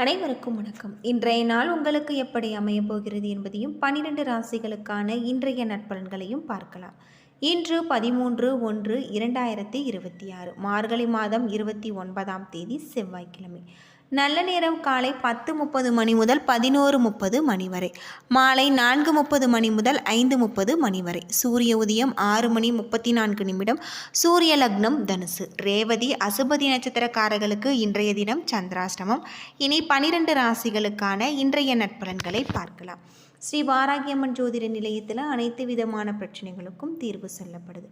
அனைவருக்கும் வணக்கம். இன்றைய நாள் உங்களுக்கு எப்படி அமையப் போகிறது என்பதையும் 12 ராசிகளுக்கான இன்றைய நற்பலன்களையும் பார்க்கலாம். இன்று 13/1/2026 மார்கழி மாதம் 29ஆம் தேதி செவ்வாய்க்கிழமை. நல்ல நேரம் காலை 10:30 மணி முதல் 11:30 மணி வரை, மாலை 4:30 மணி முதல் 5:30 மணி வரை. சூரிய உதயம் 6:34. சூரிய லக்னம் தனுசு. ரேவதி அசுபதி நட்சத்திரக்காரர்களுக்கு இன்றைய தினம் சந்திராஷ்டமம். இனி 12 ராசிகளுக்கான இன்றைய நற்பலன்களை பார்க்கலாம். ஸ்ரீ வாராகியம்மன் ஜோதிட நிலையத்தில் அனைத்து விதமான பிரச்சனைகளுக்கும் தீர்வு சொல்லப்படுது.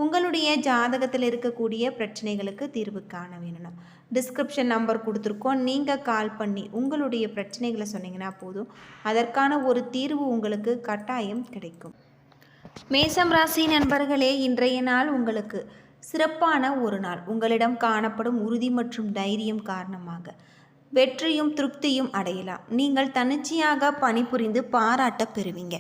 உங்களுடைய ஜாதகத்தில் இருக்கக்கூடிய பிரச்சனைகளுக்கு தீர்வு காண வேணும். டிஸ்கிரிப்ஷன் நம்பர் கொடுத்துருக்கோம். நீங்கள் கால் பண்ணி உங்களுடைய பிரச்சனைகளை சொன்னீங்கன்னா போதும், அதற்கான ஒரு தீர்வு உங்களுக்கு கட்டாயம் கிடைக்கும். மேசம் ராசி நண்பர்களே, இன்றைய நாள் உங்களுக்கு சிறப்பான ஒரு நாள். உங்களிடம் காணப்படும் உறுதி மற்றும் தைரியம் காரணமாக வெற்றியும் திருப்தியும் அடையலாம். நீங்கள் தன்னிச்சையாக பணிபுரிந்து பாராட்ட பெறுவீங்க.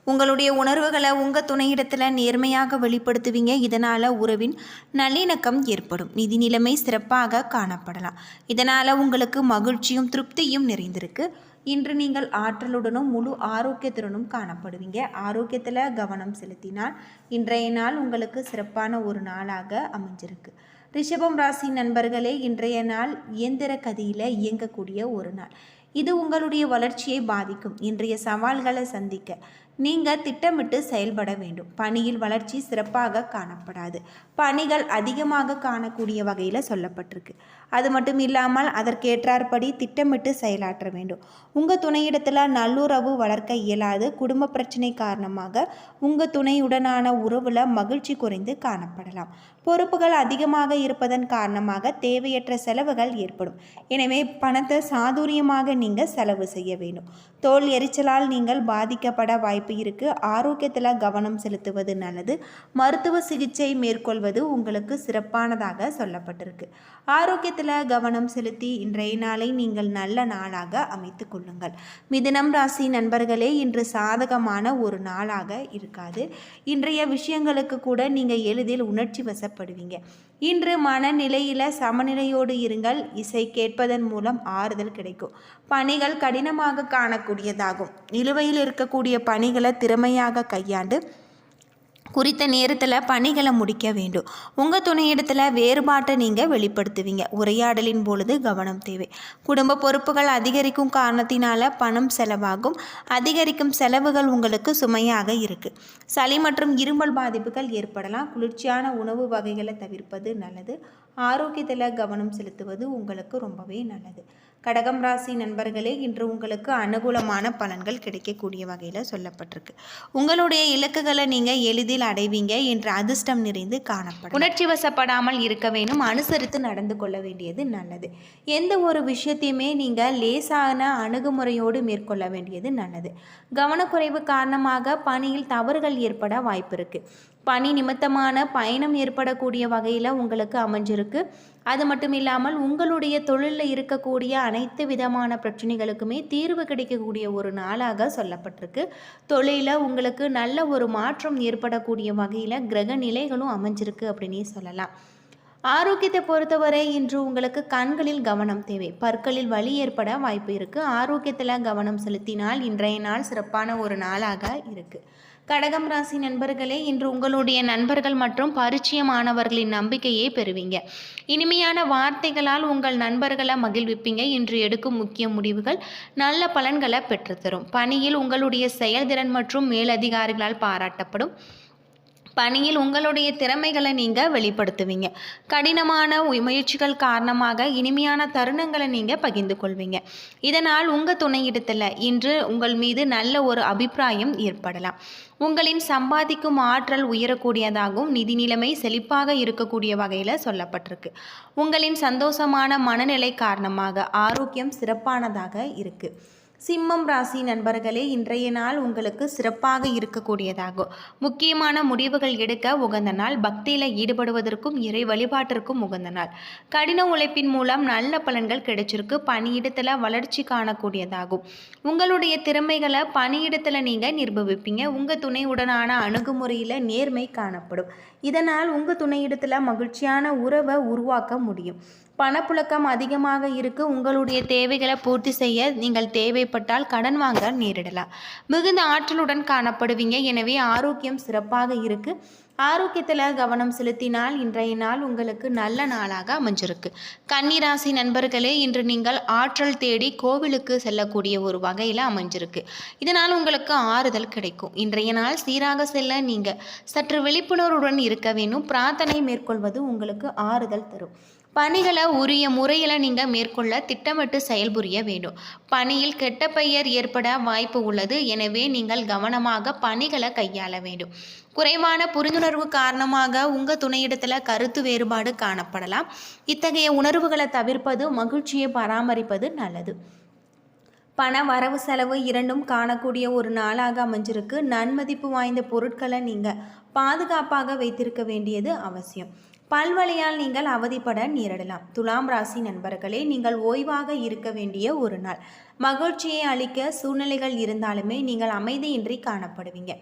உங்களுடைய உணர்வுகளை உங்கள் துணையிடத்தில் நேர்மையாக வெளிப்படுத்துவீங்க. இதனால் உறவின் நல்லிணக்கம் ஏற்படும். நிதி நிலைமை சிறப்பாக காணப்படலாம். இதனால் உங்களுக்கு மகிழ்ச்சியும் திருப்தியும் நிறைந்திருக்கு. இன்று நீங்கள் ஆற்றலுடனும் முழு ஆரோக்கியத்துடனும் காணப்படுவீங்க. ஆரோக்கியத்தில் கவனம் செலுத்தினால் இன்றைய நாள் உங்களுக்கு சிறப்பான ஒரு நாளாக அமைஞ்சிருக்கு. ரிஷபம் ராசி நண்பர்களே, இன்றைய நாள் இயந்திர கதியில் இயங்கக்கூடிய ஒரு நாள். இது உங்களுடைய வளர்ச்சியை பாதிக்கும். இன்றைய சவால்களை சந்திக்க நீங்கள் திட்டமிட்டு செயல்பட வேண்டும். பணியில் வளர்ச்சி சிறப்பாக காணப்படாது. பணிகள் அதிகமாக காணக்கூடிய வகையில் சொல்லப்பட்டிருக்கு. அது மட்டும் இல்லாமல் அதற்கேற்றாற்படி திட்டமிட்டு செயலாற்ற வேண்டும். உங்கள் துணையிடத்தில் நல்லுறவு வளர்க்க இயலாது. குடும்ப பிரச்சனை காரணமாக உங்கள் துணையுடனான உறவில் மகிழ்ச்சி குறைந்து காணப்படலாம். பொறுப்புகள் அதிகமாக இருப்பதன் காரணமாக தேவையற்ற செலவுகள் ஏற்படும். எனவே பணத்தை சாதுரியமாக நீங்கள் செலவு செய்ய வேண்டும். தோல் எரிச்சலால் நீங்கள் பாதிக்கப்பட வாய்ப்பு இருக்கு. ஆரோக்கியத்தில் கவனம் செலுத்துவது நல்லது. மருத்துவ சிகிச்சை மேற்கொள்வது உங்களுக்கு சிறப்பானதாக சொல்லப்பட்டிருக்கு. ஆரோக்கியத்தில் கவனம் செலுத்தி இன்றைய நாளை நீங்கள் நல்ல நாளாக அமைத்து கொள்ளுங்கள். மிதுனம் ராசி நண்பர்களே, இன்று சாதகமான ஒரு நாளாக இருக்காது. இன்றைய விஷயங்களுக்கு கூட நீங்கள் எளிதில் உணர்ச்சி வசப்படுவீங்க. இன்று மனநிலையில் சமநிலையோடு இருங்கள். இசை கேட்பதன் மூலம் ஆறுதல் கிடைக்கும். பணிகள் கடினமாக காணக்கூடியதாகும். நிலுவையில் இருக்கக்கூடிய பணிகளை திறமையாக கையாண்டு குறித்த நேரத்தில் பணிகளை முடிக்க வேண்டும். உங்கள் துணையிடத்தில் வேறுபாட்டை நீங்கள் வெளிப்படுத்துவீங்க. உரையாடலின் பொழுது கவனம் தேவை. குடும்ப பொறுப்புகள் அதிகரிக்கும் காரணத்தினால பணம் செலவாகும். அதிகரிக்கும் செலவுகள் உங்களுக்கு சுமையாக இருக்குது. சளி மற்றும் இருமல் பாதிப்புகள் ஏற்படலாம். குளிர்ச்சியான உணவு வகைகளை தவிர்ப்பது நல்லது. ஆரோக்கியத்தில் கவனம் செலுத்துவது உங்களுக்கு ரொம்பவே நல்லது. கடகம் ராசி நண்பர்களே, இன்று உங்களுக்கு அனுகூலமான பலன்கள் கிடைக்கக்கூடிய வகையில் சொல்லப்பட்டிருக்கு. உங்களுடைய இலக்குகளை நீங்கள் எளிதில் அடைவீங்க. என்று அதிர்ஷ்டம் நிறைந்து காணப்படும். உணர்ச்சி வசப்படாமல் இருக்க வேண்டும். அனுசரித்து நடந்து கொள்ள வேண்டியது நல்லது. எந்த ஒரு விஷயத்தையுமே நீங்கள் லேசான அணுகுமுறையோடு மேற்கொள்ள வேண்டியது நல்லது. கவனக்குறைவு காரணமாக பணியில் தவறுகள் ஏற்பட வாய்ப்பு இருக்குது. பணி நிமித்தமான பயணம் ஏற்படக்கூடிய வகையில் உங்களுக்கு அமைஞ்சிருக்கு. அது மட்டும் இல்லாமல் உங்களுடைய தொழிலில் இருக்கக்கூடிய அனைத்து விதமான பிரச்சனைகளுக்குமே தீர்வு கிடைக்கக்கூடிய ஒரு நாளாக சொல்லப்பட்டிருக்கு. தொழிலில் உங்களுக்கு நல்ல ஒரு மாற்றம் ஏற்படக்கூடிய வகையில் கிரக நிலைகளும் அமைஞ்சிருக்கு அப்படின்னே சொல்லலாம். ஆரோக்கியத்தை பொறுத்தவரை இன்று உங்களுக்கு கண்களில் கவனம் தேவை. பற்களில் வலி ஏற்பட வாய்ப்பு இருக்குது. ஆரோக்கியத்தில் கவனம் செலுத்தினால் இன்றைய நாள் சிறப்பான ஒரு நாளாக இருக்குது. கடகம் ராசி நண்பர்களே, இன்று உங்களுடைய நண்பர்கள் மற்றும் பரிச்சயமானவர்களின் நம்பிக்கையை பெறுவீங்க. இனிமையான வார்த்தைகளால் உங்கள் நண்பர்களை மகிழ்விப்பீங்க. இன்று எடுக்கும் முக்கிய முடிவுகள் நல்ல பலன்களை பெற்றுத்தரும். பணியில் உங்களுடைய செயல்திறன் மற்றும் மேலதிகாரிகளால் பாராட்டப்படும். பணியில் உங்களுடைய திறமைகளை நீங்கள் வெளிப்படுத்துவீங்க. கடினமான முயற்சிகள் காரணமாக இனிமையான தருணங்களை நீங்கள் பகிர்ந்து கொள்வீங்க. இதனால் உங்கள் துணையிடத்தில் இன்று உங்கள் மீது நல்ல ஒரு அபிப்பிராயம் ஏற்படலாம். உங்களின் சம்பாதிக்கும் ஆற்றல் உயரக்கூடியதாகவும் நிதி நிலைமை செழிப்பாக இருக்கக்கூடிய வகையில் சொல்லப்பட்டிருக்கு. உங்களின் சந்தோஷமான மனநிலை காரணமாக ஆரோக்கியம் சிறப்பானதாக இருக்குது. சிம்மம் ராசி நண்பர்களே, இன்றைய நாள் உங்களுக்கு சிறப்பாக இருக்கக்கூடியதாகும். முக்கியமான முடிவுகள் எடுக்க உகந்த நாள். பக்தியில் ஈடுபடுவதற்கும் இறை வழிபாட்டிற்கும் உகந்த நாள். கடின உழைப்பின் மூலம் நல்ல பலன்கள் கிடைச்சிருக்கு. பணியிடத்தில் வளர்ச்சி காணக்கூடியதாகும். உங்களுடைய திறமைகளை பணியிடத்தில் நீங்கள் நிரூபிப்பீங்க. உங்கள் துணையுடனான அணுகுமுறையில் நேர்மை காணப்படும். இதனால் உங்கள் துணையிடத்தில் மகிழ்ச்சியான உறவை உருவாக்க முடியும். பணப்புழக்கம் அதிகமாக இருக்கு. உங்களுடைய தேவைகளை பூர்த்தி செய்ய நீங்கள் தேவைப்பட்டால் கடன் வாங்க நேரிடலாம். மிகுந்த ஆற்றலுடன் காணப்படுவீங்க. எனவே ஆரோக்கியம் சிறப்பாக இருக்கு. ஆரோக்கியத்தில் கவனம் செலுத்தினால் இன்றைய நாள் உங்களுக்கு நல்ல நாளாக அமைஞ்சிருக்கு. கன்னிராசி நண்பர்களே, இன்று நீங்கள் ஆற்றல் தேடி கோவிலுக்கு செல்லக்கூடிய ஒரு வகையில் அமைஞ்சிருக்கு. இதனால் உங்களுக்கு ஆறுதல் கிடைக்கும். இன்றைய நாள் சீராக செல்ல நீங்கள் சற்று விழிப்புணர்வுடன் இருக்க வேண்டும். பிரார்த்தனை மேற்கொள்வது உங்களுக்கு ஆறுதல் தரும். பணிகளை உரிய முறையில் நீங்கள் மேற்கொள்ள திட்டமிட்டு செயல்புரிய வேண்டும். பணியில் கெட்ட பெயர் ஏற்பட வாய்ப்பு உள்ளது. எனவே நீங்கள் கவனமாக பணிகளை கையாள வேண்டும். குறைவான புரிந்துணர்வு காரணமாக உங்கள் துணையிடத்தில் கருத்து வேறுபாடு காணப்படலாம். இத்தகைய உணர்வுகளை தவிர்ப்பது, மகிழ்ச்சியை பராமரிப்பது நல்லது. பண வரவு செலவு இரண்டும் காணக்கூடிய ஒரு நாளாக அமைஞ்சிருக்கு. நன்மதிப்பு வாய்ந்த பொருட்களை நீங்கள் பாதுகாப்பாக வைத்திருக்க வேண்டியது அவசியம். பல்வழியால் நீங்கள் அவதிப்பட நேரிடலாம். துலாம் ராசி நண்பர்களே, நீங்கள் ஓய்வாக இருக்க வேண்டிய ஒரு நாள். மகிழ்ச்சியை அளிக்க சூழ்நிலைகள் இருந்தாலுமே நீங்கள் அமைதியின்றி காணப்படுவீங்க.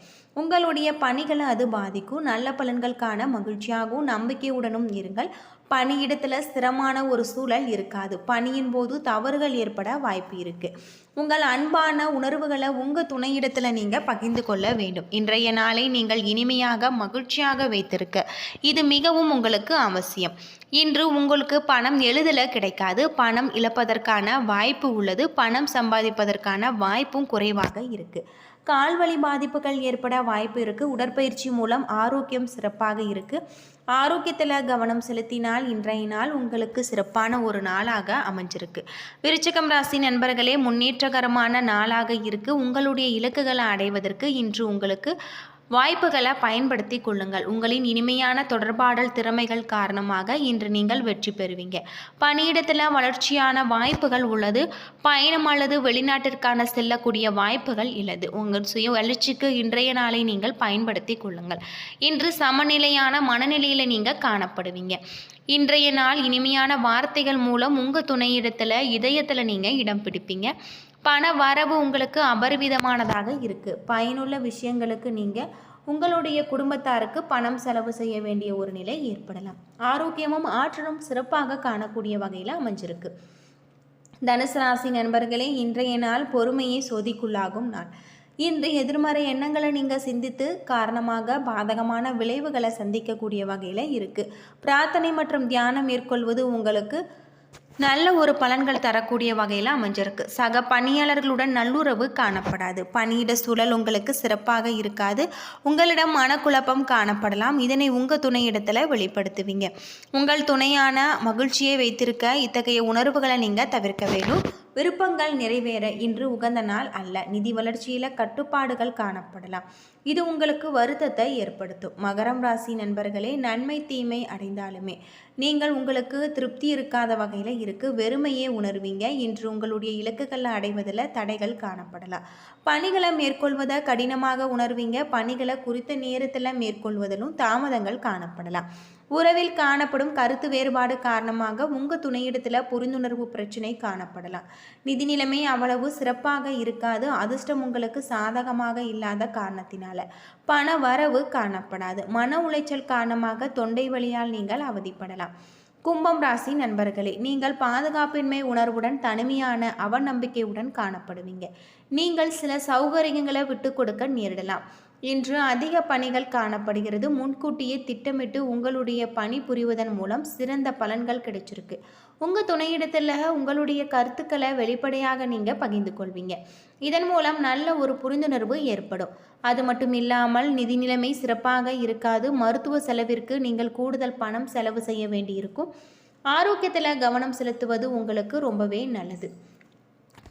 உங்களுடைய பணிகளை அது பாதிக்கும். நல்ல பலன்கள் காண மகிழ்ச்சியாகவும் நம்பிக்கையுடனும் இருங்கள். பணியிடத்தில் ஸ்திரமான ஒரு சூழல் இருக்காது. பணியின் போது தவறுகள் ஏற்பட வாய்ப்பு இருக்கு. உங்கள் அன்பான உணர்வுகளை உங்கள் துணையிடத்தில் நீங்கள் பகிர்ந்து கொள்ள வேண்டும். இன்றைய நாளை நீங்கள் இனிமையாக மகிழ்ச்சியாக வைத்திருக்க இது மிகவும் உங்களுக்கு அவசியம். இன்று உங்களுக்கு பணம் எளிதில் கிடைக்காது. பணம் இழப்பதற்கான வாய்ப்பு உள்ளது. பணம் சம்பாதிப்பதற்கான வாய்ப்பும் குறைவாக இருக்கு. கால்வலி பாதிப்புகள் ஏற்பட வாய்ப்பு இருக்குது. உடற்பயிற்சி மூலம் ஆரோக்கியம் சிறப்பாக இருக்குது. ஆரோக்கியத்தில் கவனம் செலுத்தினால் இன்றைய நாள் உங்களுக்கு சிறப்பான ஒரு நாளாக அமைஞ்சிருக்கு. விருச்சிகம் ராசி நண்பர்களே, முன்னேற்றகரமான நாளாக இருக்குது. உங்களுடைய இலக்குகளை அடைவதற்கு இன்று உங்களுக்கு வாய்ப்புகளை பயன்படுத்தி கொள்ளுங்கள். உங்களின் இனிமையான தொடர்பாடல் திறமைகள் காரணமாக இன்று நீங்கள் வெற்றி பெறுவீங்க. பணியிடத்தில் வளர்ச்சியான வாய்ப்புகள் உள்ளது. பயணம் அல்லது வெளிநாட்டிற்கான செல்லக்கூடிய வாய்ப்புகள் உள்ளது. உங்கள் சுய வளர்ச்சிக்கு இன்றைய நாளை நீங்கள் பயன்படுத்தி கொள்ளுங்கள். இன்று சமநிலையான மனநிலையில் நீங்கள் காணப்படுவீங்க. இன்றைய நாள் இனிமையான வார்த்தைகள் மூலம் உங்கள் துணையிடத்தில் இதயத்தில் நீங்கள் இடம் பிடிப்பீங்க. பண வரவு உங்களுக்கு அபரிவிதமானதாக இருக்குது. பயனுள்ள விஷயங்களுக்கு நீங்கள் உங்களுடைய குடும்பத்தாருக்கு பணம் செலவு செய்ய வேண்டிய ஒரு நிலை ஏற்படலாம். ஆரோக்கியமும் ஆற்றலும் சிறப்பாக காணக்கூடிய வகையில் அமைஞ்சிருக்கு. தனுசு ராசி நண்பர்களே, இன்றைய நாள் பொறுமையை சோதிக்குள்ளாகும் நாள். இன்று எதிர்மறை எண்ணங்களை நீங்கள் சிந்தித்து காரணமாக பாதகமான விளைவுகளை சந்திக்கக்கூடிய வகையில் இருக்குது. பிரார்த்தனை மற்றும் தியானம் மேற்கொள்வது உங்களுக்கு நல்ல ஒரு பலன்கள் தரக்கூடிய வகையில் அமைஞ்சிருக்கு. சக பணியாளர்களுடன் நல்லுறவு காணப்படாது. பணியிட சூழல் உங்களுக்கு சிறப்பாக இருக்காது. உங்களிடம் மனக்குழப்பம் காணப்படலாம். இதனை உங்கள் துணையிடத்தில் வெளிப்படுத்துவீங்க. உங்கள் துணையான மகிழ்ச்சியை வைத்திருக்க இத்தகைய உணர்வுகளை நீங்கள் தவிர்க்க வேண்டும். விருப்பங்கள் நிறைவேற இன்று உகந்த நாள் அல்ல. நிதி வளர்ச்சியில் கட்டுப்பாடுகள் காணப்படலாம். இது உங்களுக்கு வருத்தத்தை ஏற்படுத்தும். மகரம் ராசி நண்பர்களே, நன்மை தீமை அடைந்தாலுமே நீங்கள் உங்களுக்கு திருப்தி இருக்காத வகையில் இருக்கு. வெறுமையே உணர்வீங்க. இன்று உங்களுடைய இலக்குகளை அடைவதில் தடைகள் காணப்படலாம். பணிகளை மேற்கொள்வதை கடினமாக உணர்வீங்க. பணிகளை குறித்த நேரத்தில் மேற்கொள்வதிலும் தாமதங்கள் காணப்படலாம். உறவில் காணப்படும் கருத்து வேறுபாடு காரணமாக உங்கள் துணையிடத்தில் புரிந்துணர்வு பிரச்சனை காணப்படலாம். நிதி நிலைமை அவ்வளவு சிறப்பாக இருக்காது. அதிர்ஷ்டம் உங்களுக்கு சாதகமாக இல்லாத காரணத்தினால பண வரவு காணப்படாது. மன உளைச்சல் காரணமாக தொண்டை வலியால் நீங்கள் அவதிப்படலாம். கும்பம் ராசி நண்பர்களே, நீங்கள் பாதுகாப்பின்மை உணர்வுடன் தனிமையான அவநம்பிக்கையுடன் காணப்படுவீங்க. நீங்கள் சில சௌகரியங்களை விட்டு கொடுக்க நேரிடலாம். இன்று அதிக பணிகள் காணப்படுகிறது. முன்கூட்டியே திட்டமிட்டு உங்களுடைய பணி புரிவதன் மூலம் சிறந்த பலன்கள் கிடைச்சிருக்கு. உங்கள் துணையிடத்தில் உங்களுடைய கருத்துக்களை வெளிப்படையாக நீங்கள் பகிர்ந்து கொள்வீங்க. இதன் மூலம் நல்ல ஒரு புரிந்துணர்வு ஏற்படும். அது மட்டும் இல்லாமல் நிதி நிலைமை சிறப்பாக இருக்காது. மருத்துவ செலவிற்கு நீங்கள் கூடுதல் பணம் செலவு செய்ய வேண்டியிருக்கும். ஆரோக்கியத்தில் கவனம் செலுத்துவது உங்களுக்கு ரொம்பவே நல்லது.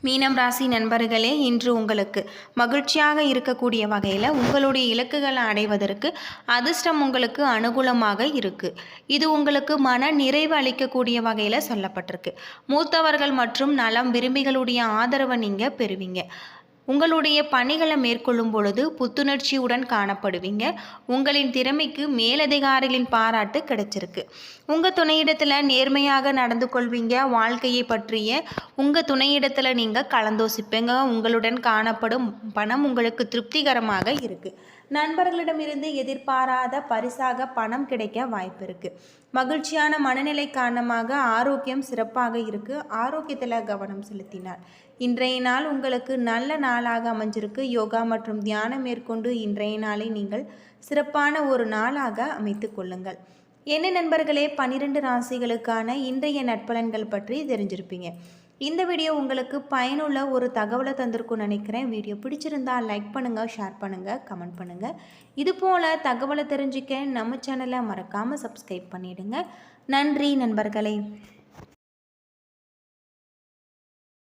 மீனம் ராசி நண்பர்களே, இன்று உங்களுக்கு மகிழ்ச்சியாக இருக்கக்கூடிய வகையில் உங்களுடைய இலக்குகளை அடைவதற்கு அதிர்ஷ்டம் உங்களுக்கு அனுகூலமாக இருக்குது. இது உங்களுக்கு மன நிறைவு அளிக்கக்கூடிய வகையில் சொல்லப்பட்டிருக்கு. மூத்தவர்கள் மற்றும் நலம் விரும்பிகளுடைய ஆதரவை நீங்கள் பெறுவீங்க. உங்களுடைய பணிகளை மேற்கொள்ளும் பொழுது புத்துணர்ச்சியுடன் காணப்படுவீங்க. உங்களின் திறமைக்கு மேலதிகாரிகளின் பாராட்டு கிடைச்சிருக்கு. உங்கள் துணையிடத்தில் நேர்மையாக நடந்து கொள்வீங்க. வாழ்க்கையை பற்றிய உங்கள் துணையிடத்தில் நீங்கள் கலந்தோசிப்பீங்க. உங்களுடன் காணப்படும் பணம் உங்களுக்கு திருப்திகரமாக இருக்குது. நண்பர்களிடமிருந்து எதிர்பாராத பரிசாக பணம் கிடைக்க வாய்ப்பு இருக்குது. மகிழ்ச்சியான மனநிலை காரணமாக ஆரோக்கியம் சிறப்பாக இருக்குது. ஆரோக்கியத்தில் கவனம் செலுத்தினார். இன்றைய நாள் உங்களுக்கு நல்ல நாளாக அமைஞ்சிருக்கு. யோகா மற்றும் தியானம் மேற்கொண்டு இன்றைய நாளை நீங்கள் சிறப்பான ஒரு நாளாக அமைத்து கொள்ளுங்கள். என்ன நண்பர்களே, 12 ராசிகளுக்கான இன்றைய நட்பலன்கள் பற்றி தெரிஞ்சிருப்பீங்க. இந்த வீடியோ உங்களுக்கு பயனுள்ள ஒரு தகவலை தந்திருக்கும்னு நினைக்கிறேன். வீடியோ பிடிச்சிருந்தா லைக் பண்ணுங்கள், ஷேர் பண்ணுங்கள், கமெண்ட் பண்ணுங்கள். இது போல் தகவலை தெரிஞ்சுக்க நம்ம சேனலை மறக்காமல் சப்ஸ்கிரைப் பண்ணிவிடுங்க. நன்றி நண்பர்களே.